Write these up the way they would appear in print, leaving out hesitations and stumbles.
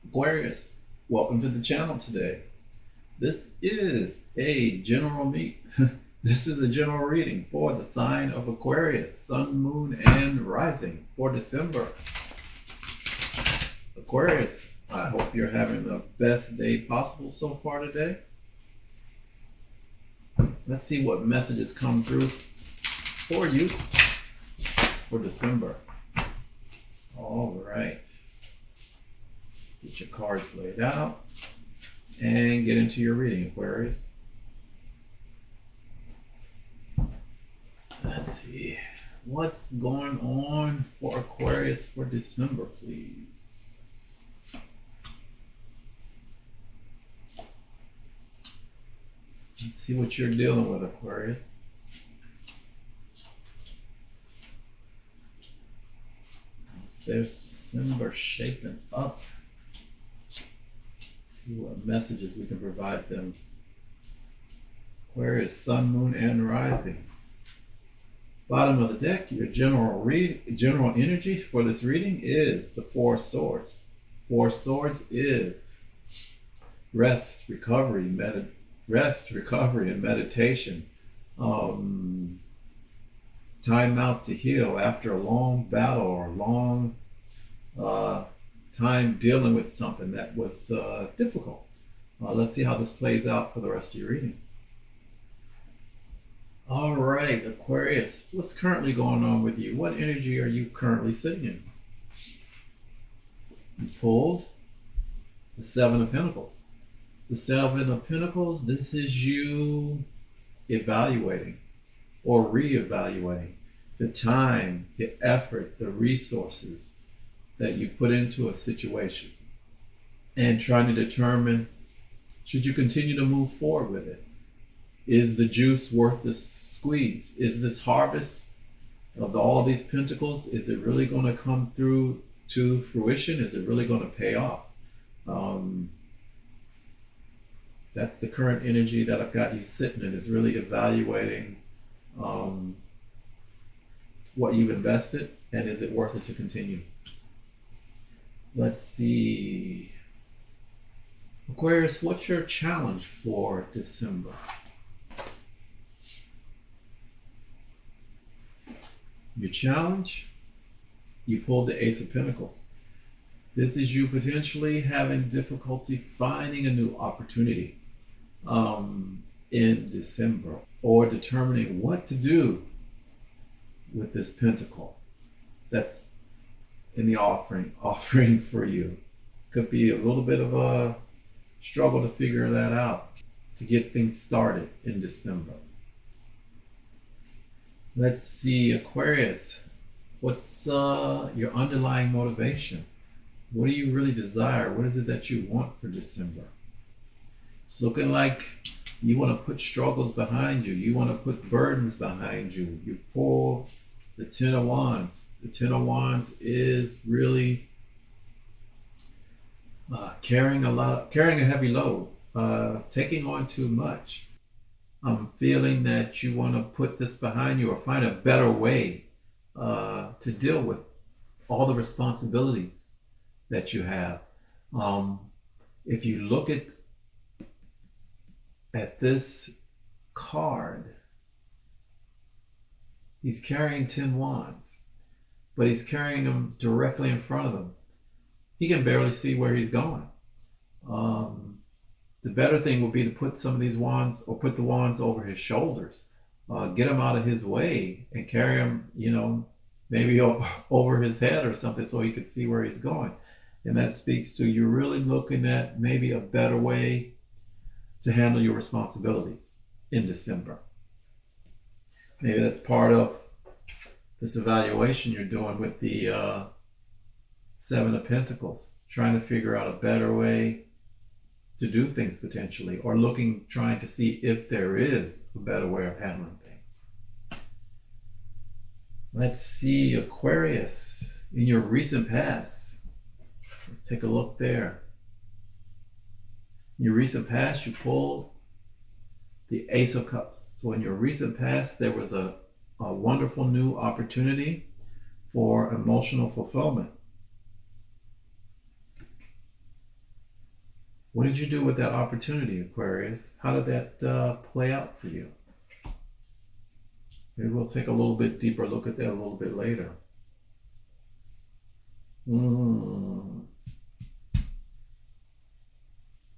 Aquarius, welcome to the channel today. This is a general This is a general reading for the sign of Aquarius, Sun, Moon, and Rising for December. Aquarius, I hope you're having the best day possible so far today. Let's see what messages come through for you for December. All right. Let's get your cards laid out and get into your reading, Aquarius. Let's see. What's going on for Aquarius for December, please? Let's see what you're dealing with, Aquarius. There's December shaping up. Let's see what messages we can provide them. Aquarius, Sun, Moon, and Rising. Bottom of the deck, your general energy for this reading is the Four Swords. Four Swords is rest, recovery, and meditation. Time out to heal after a long battle or a long time dealing with something that was difficult. Let's see how this plays out for the rest of your reading. All right, Aquarius, what's currently going on with you? What energy are you currently sitting in? You pulled the Seven of Pentacles. The Seven of Pentacles, this is you evaluating or reevaluating the time, the effort, the resources that you put into a situation and trying to determine, should you continue to move forward with it? Is the juice worth the squeeze? Is this harvest of all these pentacles, is it really going to come through to fruition? Is it really going to pay off? That's the current energy that I've got you sitting in, is really evaluating what you've invested and is it worth it to continue? Let's see. Aquarius, what's your challenge for December? Your challenge, you pulled the Ace of Pentacles. This is you potentially having difficulty finding a new opportunity in December, or determining what to do with this pentacle that's in the offering for you. Could be a little bit of a struggle to figure that out, to get things started in December. Let's see, Aquarius, what's your underlying motivation? What do you really desire? What is it that you want for December? It's looking like you want to put struggles behind you. You want to put burdens behind you. You pull the Ten of Wands. The Ten of Wands is really carrying a heavy load, taking on too much. I'm feeling that you want to put this behind you or find a better way to deal with all the responsibilities that you have. If you look at this card, he's carrying 10 wands, but he's carrying them directly in front of him. He can barely see where he's going. The better thing would be to put some of these wands, or put the wands over his shoulders, get him out of his way and carry him, maybe over his head or something so he could see where he's going. And that speaks to you really looking at maybe a better way to handle your responsibilities in December. Maybe that's part of this evaluation you're doing with the Seven of Pentacles, trying to figure out a better way to do things potentially, or trying to see if there is a better way of handling things. Let's see, Aquarius, in your recent past, let's take a look there. In your recent past, you pulled the Ace of Cups. So in your recent past, there was a wonderful new opportunity for emotional fulfillment. What did you do with that opportunity, Aquarius? How did that play out for you? Maybe we'll take a little bit deeper look at that a little bit later. Of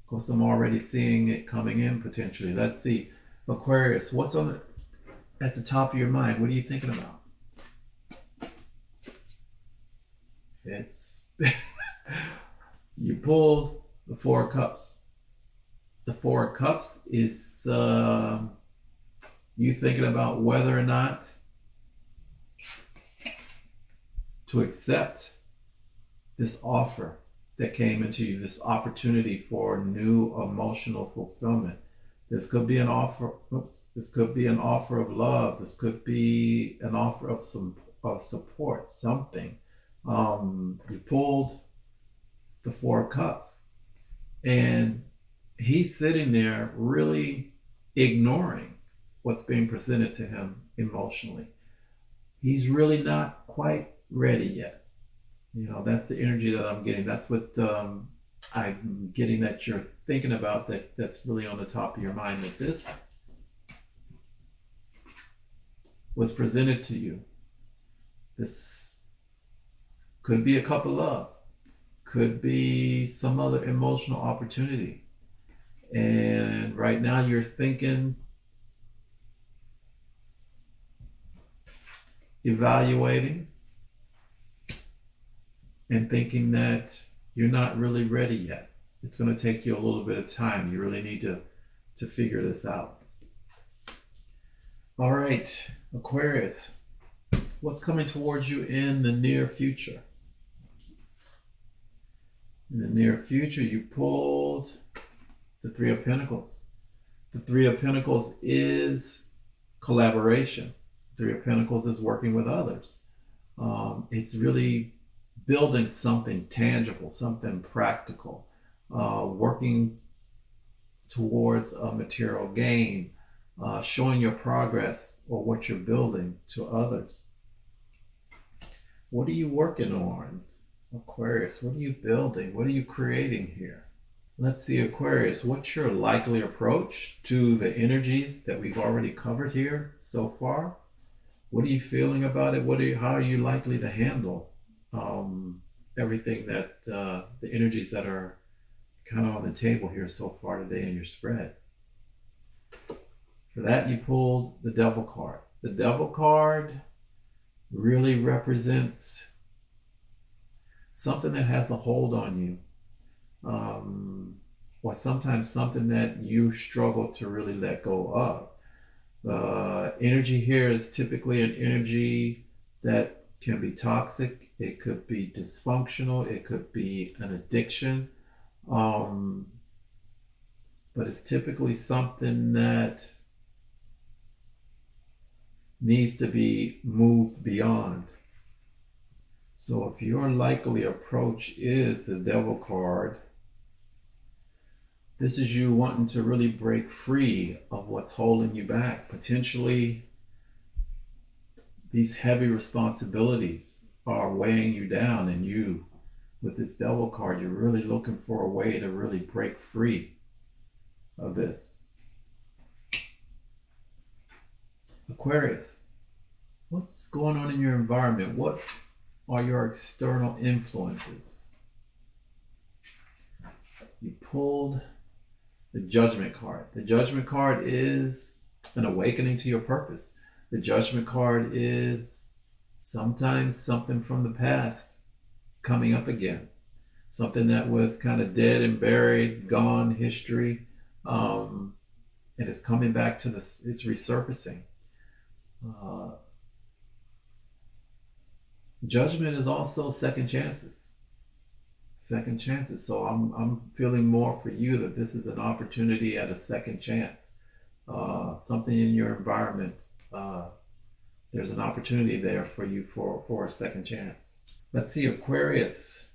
course, I'm already seeing it coming in potentially. Let's see. Aquarius, what's at the top of your mind? What are you thinking about? It's you pulled the Four of Cups. The Four of Cups is you thinking about whether or not to accept this offer that came into you, this opportunity for new emotional fulfillment. This could be an offer. This could be an offer of love. This could be an offer of support. Something. You pulled the Four of Cups, and he's sitting there really ignoring what's being presented to him emotionally. He's really not quite ready yet. That's the energy that I'm getting. That's what I'm getting that you're thinking about, that's really on the top of your mind, that this was presented to you. This could be a cup of love, could be some other emotional opportunity. And right now you're thinking, evaluating, and thinking that you're not really ready yet. It's going to take you a little bit of time. You really need to figure this out. All right, Aquarius, what's coming towards you in the near future? In the near future, you pulled the Three of Pentacles. The Three of Pentacles is collaboration. Three of Pentacles is working with others. It's really building something tangible, something practical, working towards a material gain, showing your progress or what you're building to others. What are you working on, Aquarius? What are you building? What are you creating here? Let's see, Aquarius, what's your likely approach to the energies that we've already covered here so far? What are you feeling about it? How are you likely to handle everything that the energies that are kind of on the table here so far today in your spread? For that, you pulled the Devil card. The Devil card really represents something that has a hold on you, or sometimes something that you struggle to really let go of. Energy here is typically an energy that can be toxic. It could be dysfunctional. It could be an addiction. But it's typically something that needs to be moved beyond. So if your likely approach is the Devil card, this is you wanting to really break free of what's holding you back. Potentially, these heavy responsibilities are weighing you down, and you, with this Devil card, you're really looking for a way to really break free of this. Aquarius, what's going on in your environment? What are your external influences? You pulled the Judgment card. The Judgment card is an awakening to your purpose. The Judgment card is sometimes something from the past coming up again. Something that was kind of dead and buried, gone, history, and it's coming back to this, it's resurfacing. Judgment is also second chances. Second chances. So I'm feeling more for you that this is an opportunity at a second chance. Something in your environment, there's an opportunity there for you for a second chance. Let's see, Aquarius,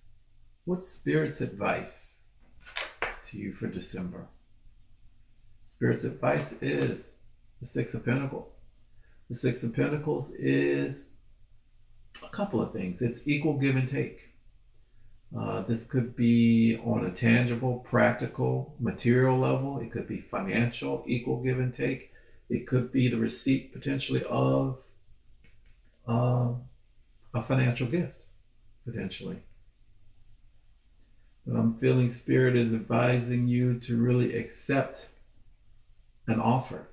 what's Spirit's advice to you for December? Spirit's advice is the Six of Pentacles. The Six of Pentacles is a couple of things. It's equal give and take. This could be on a tangible, practical, material level. It could be financial, equal give and take. It could be the receipt potentially of a financial gift, potentially. But I'm feeling Spirit is advising you to really accept an offer.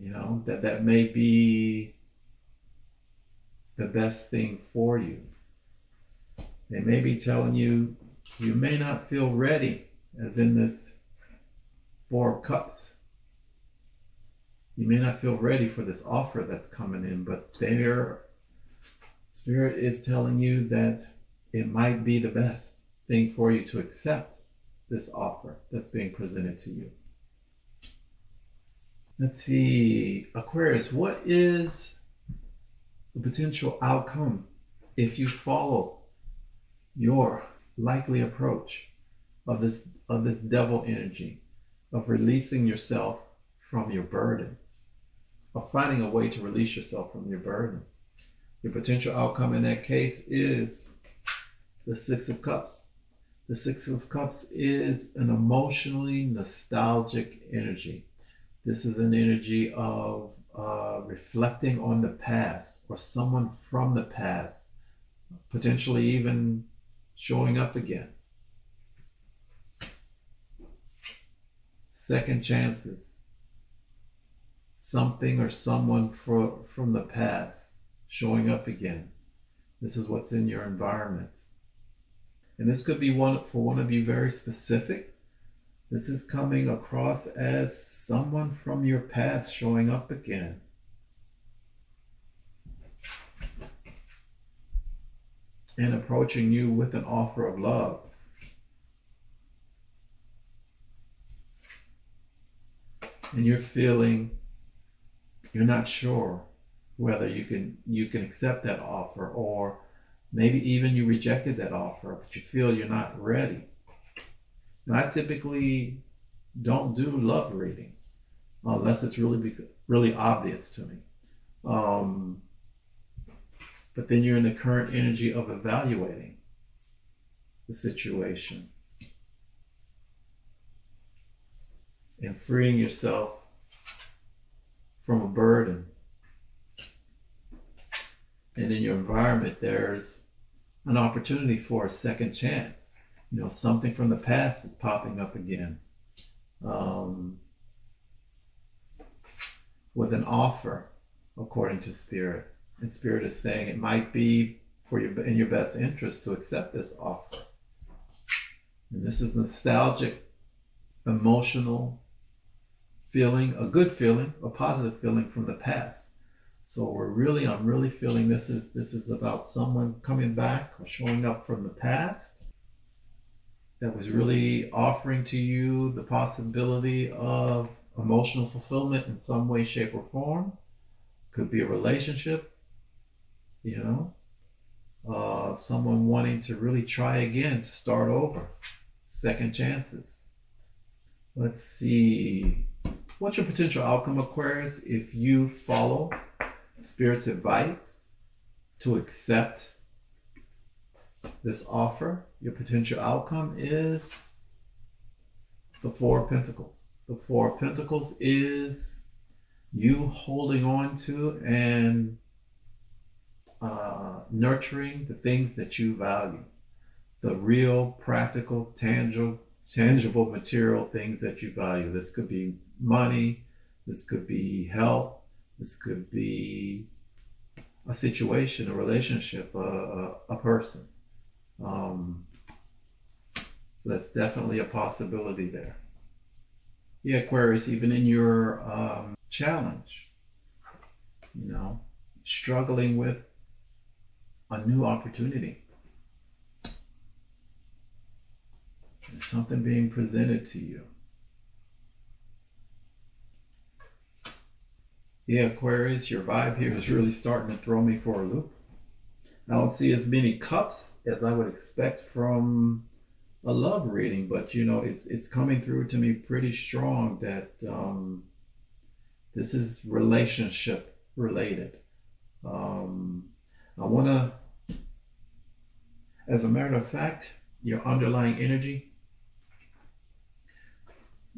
You know, that may be the best thing for you. They may be telling you, you may not feel ready, as in this Four of Cups. You may not feel ready for this offer that's coming in, but their Spirit is telling you that it might be the best thing for you to accept this offer that's being presented to you. Let's see, Aquarius, what is the potential outcome if you follow your likely approach of this devil energy, of releasing yourself from your burdens, of finding a way to release yourself from your burdens? Your potential outcome in that case is the Six of Cups. The Six of Cups is an emotionally nostalgic energy. This is an energy of reflecting on the past, or someone from the past, potentially even showing up again. Second chances. Something or someone from the past showing up again. This is what's in your environment. And this could be for one of you very specific. This is coming across as someone from your past showing up again. And approaching you with an offer of love. And you're feeling, you're not sure whether you can accept that offer, or maybe even you rejected that offer, but you feel you're not ready. Now, I typically don't do love readings unless it's really obvious to me. But then you're in the current energy of evaluating the situation and freeing yourself from a burden. And in your environment, there's an opportunity for a second chance. You know, something from the past is popping up again, with an offer, according to Spirit. And Spirit is saying it might be in your best interest to accept this offer. And this is nostalgic, emotional feeling, a good feeling, a positive feeling from the past. So I'm really feeling this is about someone coming back or showing up from the past that was really offering to you the possibility of emotional fulfillment in some way, shape, or form. Could be a relationship, you know, someone wanting to really try again, to start over, second chances. Let's see, what's your potential outcome, Aquarius, if you follow Spirit's advice to accept this offer? Your potential outcome is the Four of Pentacles. The Four of Pentacles is you holding on to and nurturing the things that you value, the real, practical, tangible material things that you value. This could be money, this could be health, this could be a situation, a relationship, a person. So that's definitely a possibility there. Yeah, Aquarius, even in your challenge, you know, struggling with a new opportunity. There's something being presented to you. Yeah, Aquarius, your vibe here is really starting to throw me for a loop. I don't see as many cups as I would expect from a love reading, but you know, it's coming through to me pretty strong that this is relationship related. I want to, as a matter of fact, your underlying energy,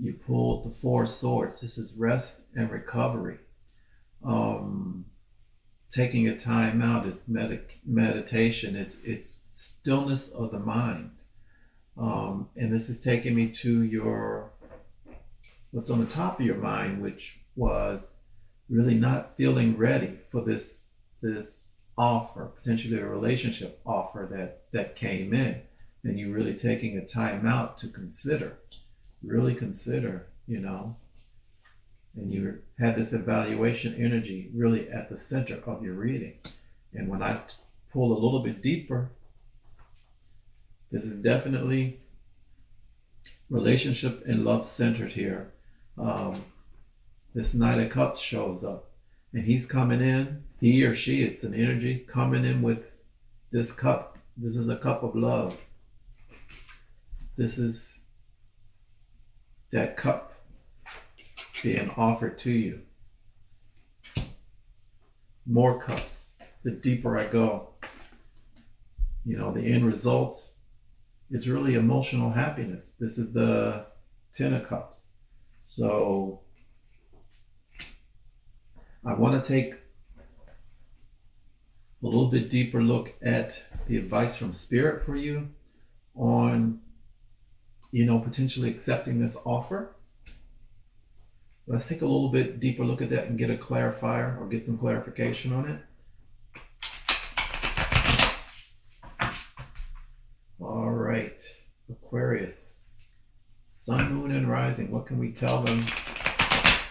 you pulled the Four Swords. This is rest and recovery. Taking a time out is meditation. It's stillness of the mind. And this is taking me to your, what's on the top of your mind, which was really not feeling ready for this offer, potentially a relationship offer that came in, and you really taking a time out to really consider, you know, and you had this evaluation energy really at the center of your reading. And when I pull a little bit deeper, this is definitely relationship and love centered here. This Knight of Cups shows up, and he's coming in, he or she, it's an energy coming in with this cup. This is a cup of love. This is that cup being offered to you. More cups. The deeper I go, you know, the end result is really emotional happiness. This is the Ten of Cups. So I want to take a little bit deeper look at the advice from Spirit for you on, you know, potentially accepting this offer. Let's take a little bit deeper look at that and get a clarifier or get some clarification on it. All right, Aquarius, Sun, Moon, and Rising. What can we tell them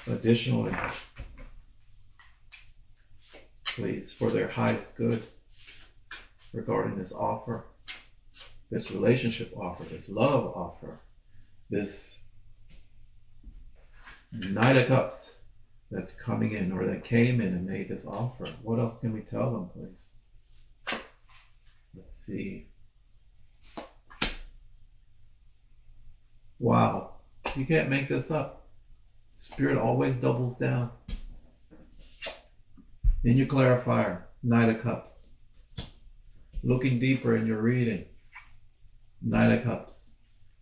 additionally, please, for their highest good regarding this offer, this relationship offer, this love offer, this Knight of Cups that's coming in, or that came in and made this offer? What else can we tell them, please? Let's see. Wow, you can't make this up. Spirit always doubles down. In your clarifier, Knight of Cups. Looking deeper in your reading, Knight of Cups.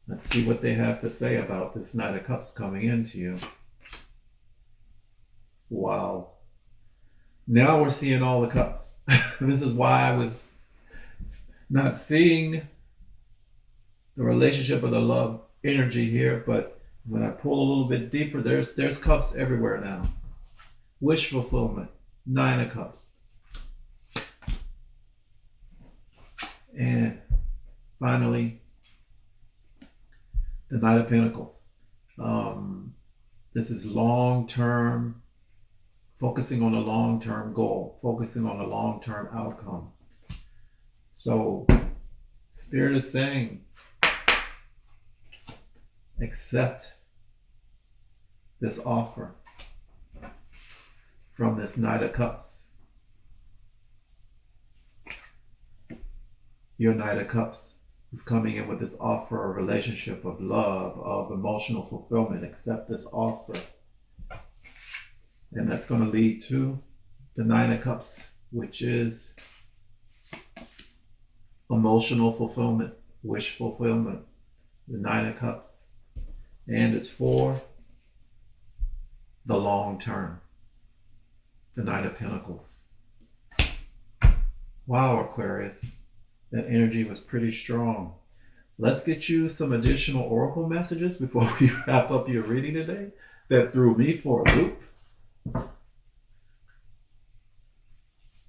Let's see what they have to say about this Knight of Cups coming into you. Wow. Now we're seeing all the cups. This is why I was not seeing the relationship of the love energy here, but when I pull a little bit deeper, there's cups everywhere now. Wish fulfillment, Nine of Cups. And finally, the Knight of Pentacles. This is long-term, focusing on a long-term goal, focusing on a long-term outcome. So Spirit is saying, accept this offer from this Knight of Cups. Your Knight of Cups, who's coming in with this offer, a relationship of love, of emotional fulfillment. Accept this offer. And that's going to lead to the Nine of Cups, which is emotional fulfillment, wish fulfillment, the Nine of Cups. And it's for the long term, the Knight of Pentacles. Wow, Aquarius, that energy was pretty strong. Let's get you some additional oracle messages before we wrap up your reading today that threw me for a loop.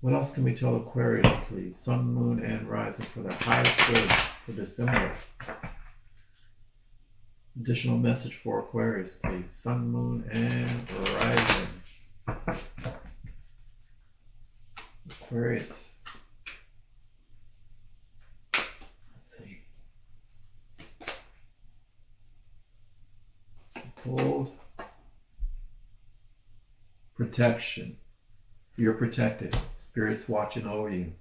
What else can we tell Aquarius, please? Sun, Moon, and Rising for their highest good for December. Additional message for Aquarius, please. Sun, Moon, and Rising. Aquarius. Let's see. Pulled. Protection. You're protected. Spirit's watching over you.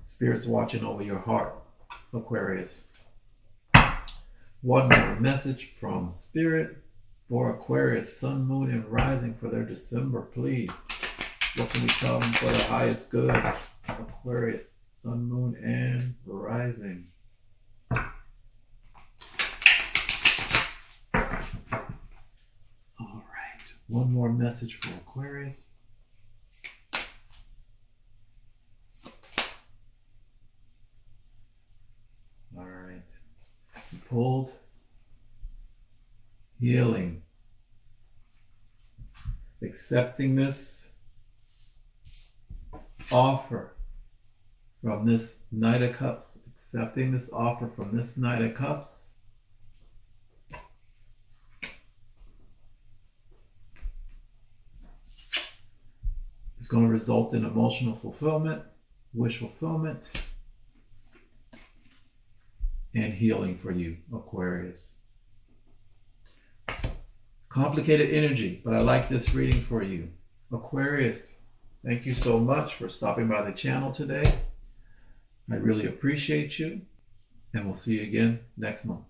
Spirit's watching over your heart, Aquarius. One more message from Spirit for Aquarius, Sun, Moon, and Rising for their December, please. What can we tell them for the highest good? Aquarius, Sun, Moon, and Rising. All right. One more message for Aquarius. All right. We pulled healing. Accepting this offer from this Knight of Cups. Accepting this offer from this Knight of Cups. It's going to result in emotional fulfillment, wish fulfillment, and healing for you, Aquarius. Complicated energy, but I like this reading for you. Aquarius, thank you so much for stopping by the channel today. I really appreciate you, and we'll see you again next month.